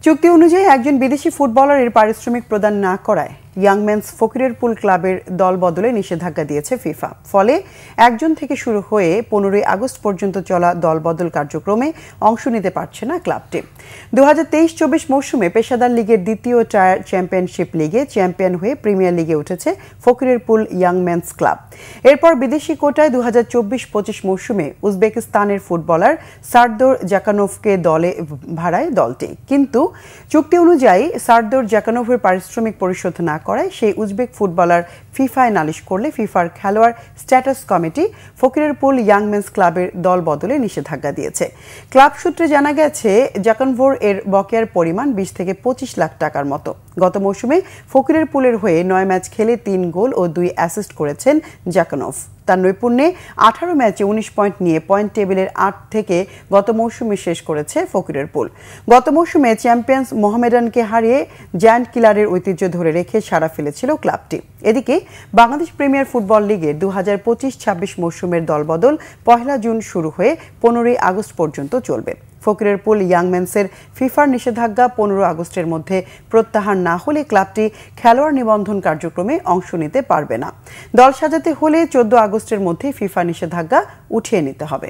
চুক্তি অনুযায়ী একজন বিদেশি ফুটবলার এর পারিশ্রমিক প্রদান না করায় ইয়াং মেন্স ফকিরেরপুল ক্লাবের দল বদলে নিষেধাজ্ঞা দিয়েছে ফিফা। ফলে একজন থেকে শুরু হয়ে 15 আগস্ট পর্যন্ত চলা দল বদল কার্যক্রমে অংশ নিতে পারছে না ক্লাবটি। 2023-24 মৌসুমে পেশাদার লিগের দ্বিতীয় টায়ার চ্যাম্পিয়নশিপ লিগে চ্যাম্পিয়ন হয়ে প্রিমিয়ার লিগে উঠেছে ফকিরেরপুল ইয়াং মেন্স ক্লাব। এরপর বিদেশি কোটায় 2024-25 মৌসুমে উজবেকিস্তানের ফুটবলার সারদোর জাকানোভকে দলে ভাড়ায় দলটি, কিন্তু চুক্তি অনুযায়ী সারদোর জাকানোভের পারিশ্রমিক পরিশোধ না করায় সেই উজবেক ফুটবলার ফিফায় নালিশ করলে ফিফার খেলোয়াড় status committee Fakirerpul young men's ক্লাবের দল বদলে নিষেধাজ্ঞা দিয়েছে। ক্লাব সূত্রে জানা গেছে জাকানভোর এর বকেয়ার পরিমাণ 20 থেকে 25 লাখ টাকার মতো। গত মৌসুমে ফকিরেরপুলের হয়ে 9 ম্যাচ খেলে 3 গোল ও 2 অ্যাসিস্ট করেছেন জাকানোভ। তার নৈপুণ্যে 18 ম্যাচে 19 পয়েন্ট নিয়ে পয়েন্ট টেবিলের 8 থেকে গত মৌসুমে শেষ করেছে ফকিরেরপুল। গত মৌসুমে চ্যাম্পিয়ন্স মোহামেডানকে হারিয়ে জায়ান্ট কিলারের ঐতিহ্য ধরে রেখে সাড়া ফেলেছিল ক্লাবটি। এদিকে বাংলাদেশ প্রিমিয়ার ফুটবল লিগের 2025-26 মৌসুমের দলবদল 1 জুন শুরু হয়ে 15 আগস্ট পর্যন্ত চলবে। ফকিরেরপুল ইয়াং মেন্সের ফিফার নিষেধাজ্ঞা 15 আগস্টের মধ্যে প্রত্যাহার না হলে ক্লাবটি খেলোয়াড় নিবন্ধন কার্যক্রমে অংশ নিতে পারবে না। দল সাজাতে হলে 14 আগস্টের মধ্যে ফিফা নিষেধাজ্ঞা উঠিয়ে নিতে হবে।